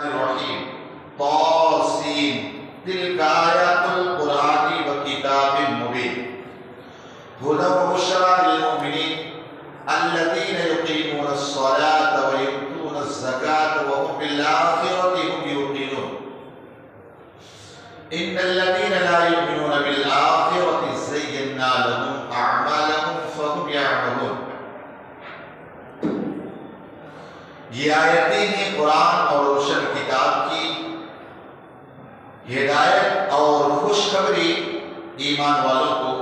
الرحیم طاسین تلک آیات القرآن و کتاب مبین ہدی و بشریٰ للمؤمنین الذین یقیمون الصلاة و یؤتون الزکاة وهم بالآخرة هم یوقنون ان الذین لا یؤمنون بالآخرة زینا لهم اعمالهم فهم یعملون۔ یہ آیتیں ہیں قرآن اور روشن کتاب کی ہدایت اور خوشخبری ایمان والوں کو،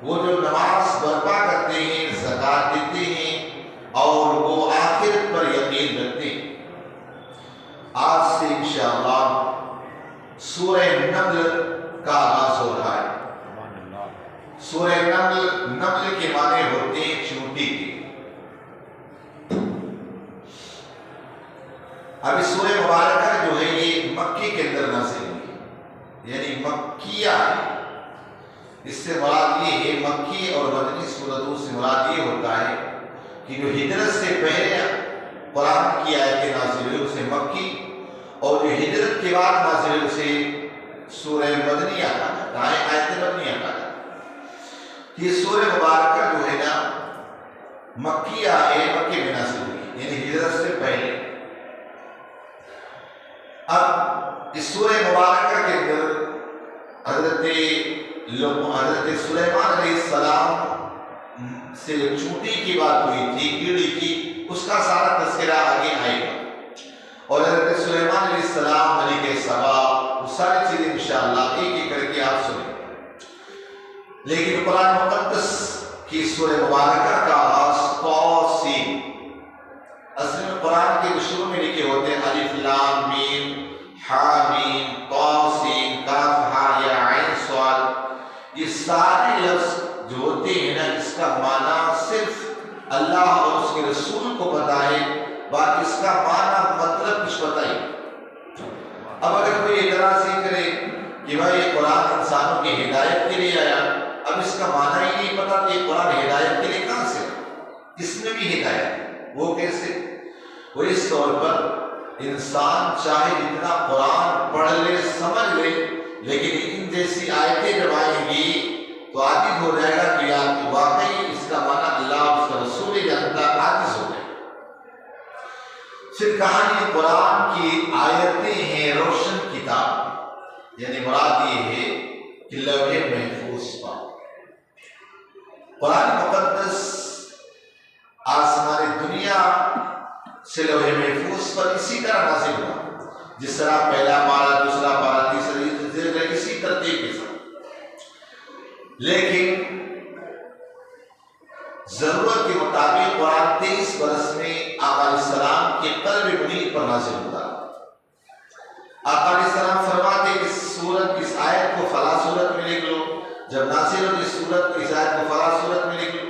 وہ جو نماز برپا کرتے ہیں، زکوٰۃ دیتے ہیں اور وہ آخرت پر یقین رکھتے ہیں۔ آج سے انشاءاللہ سورہ نمل کا آغاز ہو رہا ہے۔ سورہ نمل کے معنی ہوتے ہیں چونٹی کے۔ اب اس سورہ مبارکہ جو ہے یہ مکی کے اندر نازل ہوئی، یعنی مکیہ ہے۔ اس سے مراد یہ ہے، مکی اور مدنی سورتوں سے مراد یہ ہوتا ہے کہ جو ہجرت سے پہلے قرآن کی آیتیں نازل ہوئی اسے مکی، اور جو ہجرت کے بعد نازل ہوئی اسے سورہ مدنیہ کہا جاتا ہے، آیت مدنیہ کہا جاتا ہے۔ یہ سورہ مبارکہ جو ہے نا مکیہ ہے، مکے میں نازل ہوئی، یعنی ہجرت سے پہلے۔ اب اس سورہ مبارکہ کے اندر حضرت سلیمان علیہ السلام سے چونٹی کی بات ہوئی تھی، کیڑی کی، اس کا سارا تذکرہ آگے آئے گا، اور حضرت سلیمان علیہ السلام، ملک سبا، وہ ساری چیزیں انشاءاللہ ایک ایک کر کے آپ سنیں۔ لیکن قرآن مقدس کی سورہ مبارکہ کا آغاز طاسین، اصل میں قرآن کے شروع میں لکھے ہوتے ہیں الف لام میم حامیم طاسین کاف ہا یا عین صاد۔ یہ سارے لفظ جو ہوتے ہیں نا، اس کا معنی صرف اللہ اور اس کے رسول کو پتا ہے، باقی اس کا معنی مطلب کچھ پتہ ہی۔ اب اگر کوئی اعتراض یہ کرے کہ بھائی یہ قرآن انسانوں کی ہدایت کے لیے آیا، اب اس کا معنی ہی نہیں پتا کہ یہ قرآن ہدایت کے لیے کہاں سے، اس میں بھی ہدایت ہے، وہ کیسے؟ وہ اس طور پر انسان چاہے جتنا قرآن پڑھ لے سمجھ لے، لیکن ان جیسی آیتیں جب آئیں گی تو عاجز ہو جائے گا کہ یار واقعی اس کا معنی اللہ اس کا رسول جانتا، عاجز ہو جائے گا۔ پھر کہانی قرآن کی آیتیں ہیں روشن کتاب، یعنی مراد یہ ہے کہ لوح محفوظ پر قرآن مقدس آسمان دنیا سے لوح محفوظ پر اسی طرح نازل ہوا، جس طرح پہلا پارہ، دوسرا پارہ، تیسرا، اسی ترتیب کے ساتھ۔ لیکن ضرورت کے مطابق قرآن 23 برس میں آقا علیہ السلام کے قلب منیر پر نازل ہوتا۔ آقا علیہ السلام فرماتے کہ اس آیت کو فلاں صورت میں لکھ لو، جب نازل ہوتی اس آیت کو فلاں صورت میں لکھ لو،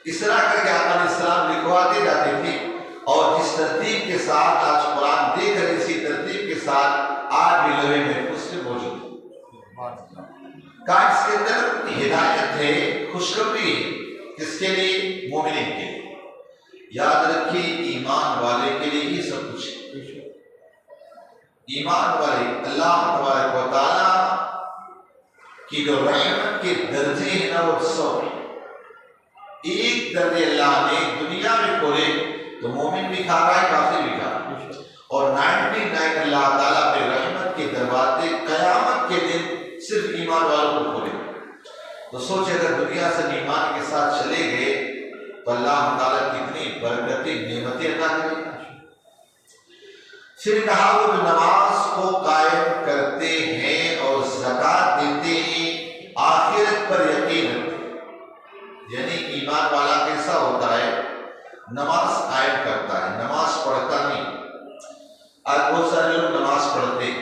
اس طرح کر کے آقا علیہ السلام لکھواتے جاتے تھے، اور جس ترتیب کے ساتھ آج قرآن دیکھ رہے اسی ترتیب کے ساتھ آج بھی لوح محفوظ میں موجود ہے۔ اس کے اندر ہدایت ہے، خوشخبری ہے، کس کے لیے؟ مومنین کے لیے۔ یاد رکھیے ایمان والے کے لیے ہی سب کچھ ہے۔ ایمان والے اللہ تبارک و تعالیٰ کی جو رحمت کے درجے ہیں نا وہ 100 ہیں۔ ایک درجے اللہ نے دنیا میں کھولے تو مومن بھی کھا رہا ہے، کافر بھی کھا رہا ہے، اور 99 اللہ تعالیٰ پہ رحمت کے دروازے قیامت کے دن صرف ایمان والوں کو کھولے۔ تو سوچے اگر دنیا سے ایمان کے ساتھ چلے گئے تو اللہ تعالیٰ کتنی برکتیں نعمتیں عطا کرے۔ پھر کہا وہ جو نماز کو قائم کرتے ہیں اور زکوٰۃ دیتے ہیں، آخرت پر یقین رکھتے ہیں، یعنی ایمان والا کیسا ہوتا ہے؟ نماز قائم کرتا ہے، نماز پڑھتا نہیں۔ آج بہت سارے لوگ نماز پڑھتے،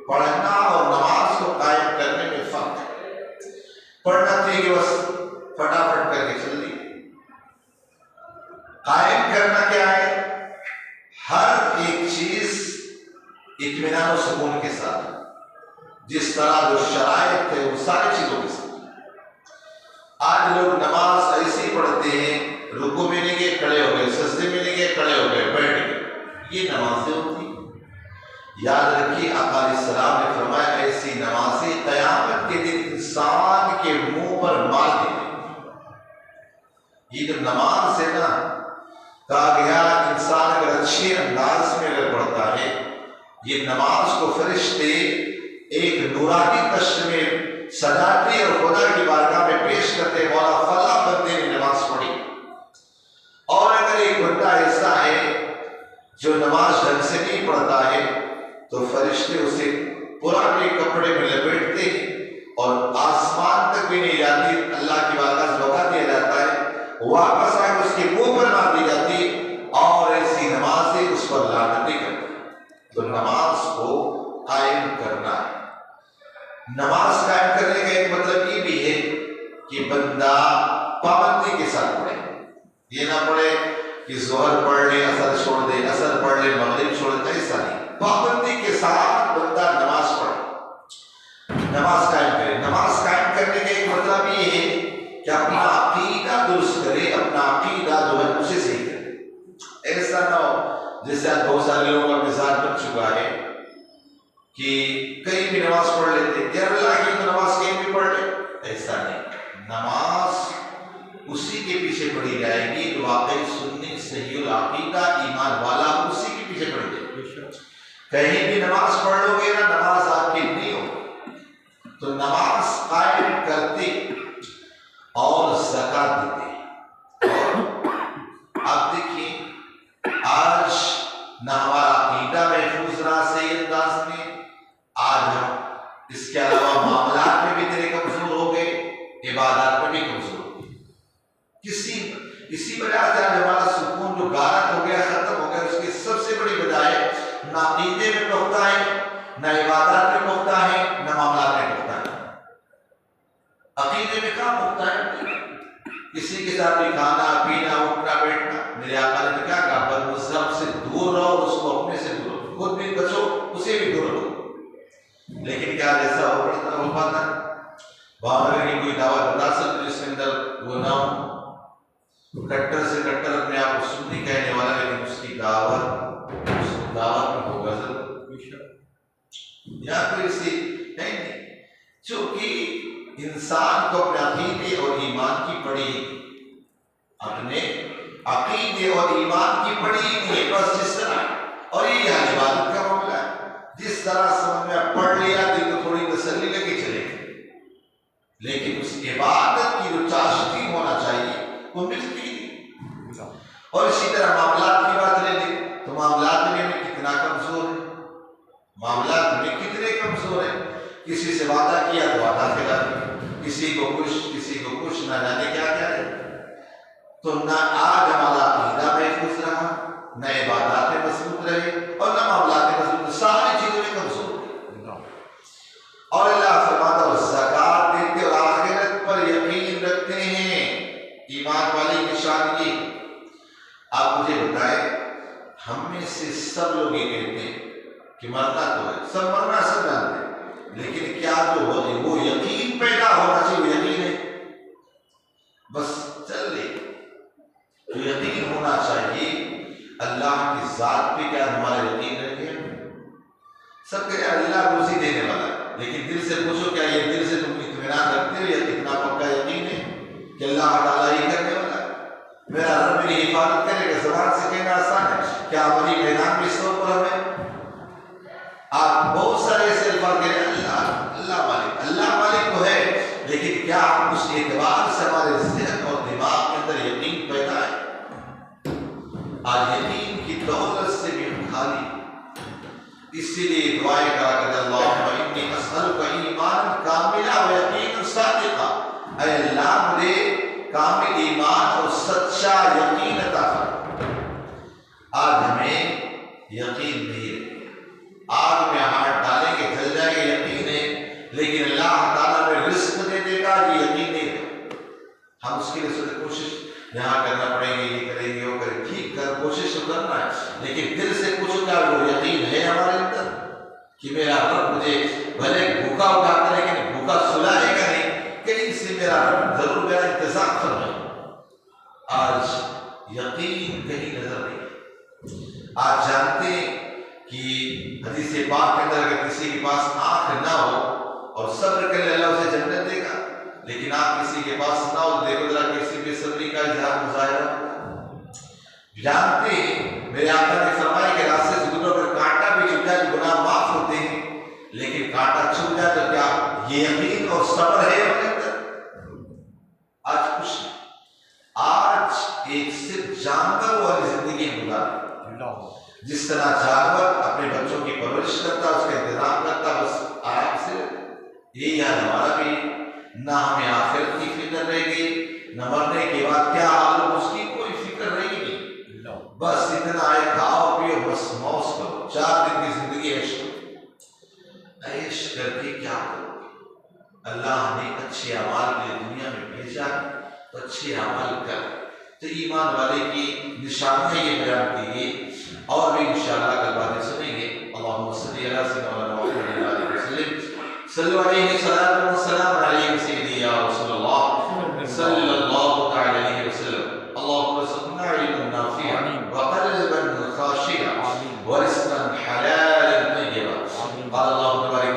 پڑھنا اور نماز کو قائم کرنے میں فرق ہے۔ پڑھنا تھے کہ بس فٹافٹ کر کے چل دی، قائم کرنا کیا ہے؟ ہر ایک چیز اطمینان و سکون کے ساتھ، جس طرح جو شرائط ہے وہ ساری چیزوں کے ساتھ۔ آج لوگ نماز ایسے ہی پڑھتے ہیں، رکوع میں نہیں گئے کھڑے ہو گئے، سجدے میں نہیں گئے کھڑے ہو گئے، بیٹھ گئے، یہ نمازیں ہوتی ہیں۔ یاد رکھیے آقا علیہ السلام نے فرمایا ایسی نمازیں قیامت کے دن انسان کے منہ پر مار دیں گے۔ یہ جو نماز ہے نا، کہا گیا انسان اگر اچھے انداز میں اگر پڑھتا ہے، یہ نماز کو فرشتے ایک نورانی قش میں سجاتے اور خدا کی بارگاہ میں پیش کرتے، مولا فلاں بندے نے نماز پڑھی۔ اور اگر ایک بندہ ایسا ہے جو نماز ڈھنگ سے نہیں پڑھتا ہے تو فرشتے اسے پرانے کپڑے میں لپیٹتے ہیں اور آسمان تک بھی نہیں جاتی، اللہ کی بارگاہ سے بھگا دیا جاتا ہے، واپس آ کے اس کے منہ پر مار دی جاتی اور ایسی نمازیں اس پر لعنتیں کرتی۔ تو نماز کو قائم کرنا ہے۔ نماز قائم کرنے کا ایک مطلب یہ بھی ہے کہ بندہ پابندی کے ساتھ پڑھے، یہ نہ پڑھے کہ ظہر پڑھ لے اثر چھوڑ دے، اثر پڑھ لے مغرب چھوڑ دے، ایسا نہیں۔ پابندی کے ساتھ بندہ نماز پڑھے، نماز قائم کرے۔ نماز قائم کرنے کا ایک مطلب یہ ہے کہ اپنا عقیدہ درست کرے، اپنا عقیدہ جو ہے اسے صحیح کرے۔ ایسا نہ ہو جیسے آج بہت سارے لوگوں کا مزاج بن چکا ہے کہ کہیں بھی نماز پڑھ لیتے، غیر اللہ کی تو نماز کہیں بھی پڑھ لے، ایسا نہیں۔ نماز اسی کے پیچھے پڑھی جائے گی جو واقعی سنی صحیح العقیدہ ایمان والا، اسی کے پیچھے پڑھی جائے گی۔ کہیں بھی نماز پڑھ لو گے نا، نماز آپ کی نہیں ہوگی۔ تو نماز قائم کرتے اور زکات دیتے۔ اور آپ دیکھیے آج نہ ہمارا عقیدہ محفوظ رہا صحیح انداز میں، آج ہم اس کے علاوہ معاملات میں بھی اتنے کمزور ہو گئے، عبادات میں بھی کمزور ہو گئے۔ اسی وجہ سے آج ہمارا سکون جو غارت ہو گیا، ختم ہو گیا، اس کی سب سے بڑی وجہ ہے نہ عقیدے میں پختہ ہے، نہ عبادات میں پختہ ہے، نہ معاملات میں پختہ ہے۔ عقیدے میں کہاں پختہ ہے؟ کسی کے ساتھ بھی کھانا پینا اٹھنا بیٹھنا، میرے آقا نے کیا کہا؟ بدمذہب سے دور رہو، اس کو اپنے سے دور رہو، خود بھی بچو اسے بھی دور رہو۔ لیکن کیا جیسا ہو پڑتا ہو پاتا ہے؟ وہاں اگر کوئی دعوت بتا سکتے جس کے اندر وہ نہ ہو، کٹر سے کٹر اپنے آپ کو سنی کہنے والا، لیکن اس کی دعوت میں ہوگا ضرور یا تو اسی نہیں، چونکہ انسان کو اپنے عقیدے اور ایمان کی پڑی، اپنے عقیدے اور ایمان کی پڑی نہیں ہے، بس جس طرح، اور یہ عبادت کا معاملہ ہے، جس طرح سمجھ میں پڑھ لیا دل کو تھوڑی تسلی لگی چلے گی، لیکن اس عبادت کی جو چاشنی ہونا چاہیے وہ ملتی نہیں۔ اور اسی طرح معاملات کی بات لے لیں تو معاملات میں کتنا کمزور ہے، معاملات میں کتنے کمزور ہیں۔ کسی سے وعدہ کیا تو وعدہ خلا دیا، کسی کو کچھ نہ جانے کیا کیا ہے۔ تو نہ آج ہمارا عقیدہ محفوظ رہا، نہ عبادات میں مضبوط رہے، اور نہ معاملات میں مضبوط، ساری چیزوں میں کمزور ہے۔ اور اللہ فرماتا اور زکات دیتے اور آخرت پر یقین رکھتے ہیں، ایمان والی نشان یہ۔ آپ مجھے بتائیں، ہم میں سے سب لوگ یہ کہتے ہیں کہ مرنا تو ہے، سب مرنا سب جانتے ہیں، لیکن کیا جو وہ یقین پیدا ہونا چاہیے، وہ یقین ہے؟ بس چل لے، جو یقین ہونا چاہیے اللہ کی ذات پہ، کیا ہمارا یقین رہ گیا؟ سب کہتے ہیں اللہ روزی دینے والا ہے، لیکن دل سے پوچھو کیا یہ دل سے تم اطمینان رکھتے ہو یا کتنا پکا یقین ہے کہ اللہ تعالیٰ ہی کرنے والا ہے، میرا رب میری حفاظت کرے گا؟ زبان سے کہنا آسان ہے، کیا ہماری میدان میں اس وقت پر ہمیں آپ بہت سارے ایسے الفاظ کہہ رہے ہیں اللہ مالک تو ہے، لیکن کیا ہم اس اعتبار سے ہمارے ذہن اور دماغ کے اندر یقین پیدا ہے؟ آج یقین کی دولت سے بھی ہم خالی، اسی لیے دعائیں کرا کرتے اللہم انی اسألک ایمانا کاملا و یقینا صادقا، اے اللہ مجھے کامل ایمان اور سچا یقین عطا فرما۔ آج ہمیں یقین نہیں ہے، آگ میں ہاتھ ڈالیں گے جل جائے گا، یقین ہے، لیکن اللہ تعالیٰ میں رزق دے دے گا یہ یقین نہیں ہے۔ ہم اس کے لیے کوشش یہاں کرنا پڑیں گے، یہ کریں گے وہ کریں، ٹھیک کر کوشش تو کرنا ہے، لیکن دل سے پوچھو کیا وہ یقین ہے ہمارے اندر کہ میرا رب مجھے بھلے بھوکا اٹھاتا ہے لیکن بھوکا سلائے گا نہیں، کہیں سے میرا رب ضرور میرا انتظام فرمائے۔ آج یقین کہیں نظر نہیں۔ آج جانتے ہیں کہ حدیث سے پاک کے اندر اگر کسی کے پاس آنکھ نہ ہو اور صبر کر لے اللہ اسے جنت دے گا، لیکن آپ کسی کے پاس نہ ہو دیکھو ذرا کسی بے صبری کا اظہار مظاہرہ ہوگا۔ جانتے ہیں میرے آقا نے فرمایا کہ راستے سے گزرو اگر کانٹا بھی چھپ جائے گناہ معاف ہوتے ہیں، لیکن کانٹا چھپ جائے تو کیا یہ یقین اور صبر ہے اپنے اندر؟ آج کچھ نہیں، آج ایک صرف جانور والی زندگی گزار، جس طرح جانور اپنے بچوں کی پرورش کرتا، اس کا انتظام کرتا، بس آرام سے یہی حال ہمارا بھی، نہ ہمیں آخرت کی فکر رہے گی، نہ مرنے کے بعد کیا حال ہو اس کی کوئی فکر رہے گی، بس اتنا ہے کھاؤ پیو بس موج کرو، 4 دن کی زندگی عیش کرو، عیش کر کے کیا کرو؟ اللہ نے اچھے اعمال کے لیے دنیا میں بھیجا تو اچھے اعمال کر، تو ایمان والے کی نشانیاں یہ بیان کی گئی، اور بھی انشاءاللہ کل باتیں سنیں گے۔ اللہم صلی علی سیدنا محمد وعلی وسلم، صلو علیہ الصلاۃ والسلام علیہ سیدی یا رسول اللہ صلی اللہ تعالی علیہ وسلم۔ اللہم ارزقنا علما نافعا وقلبا خاشعا ورزقا حلالا طیبا۔ قال اللہ تبارک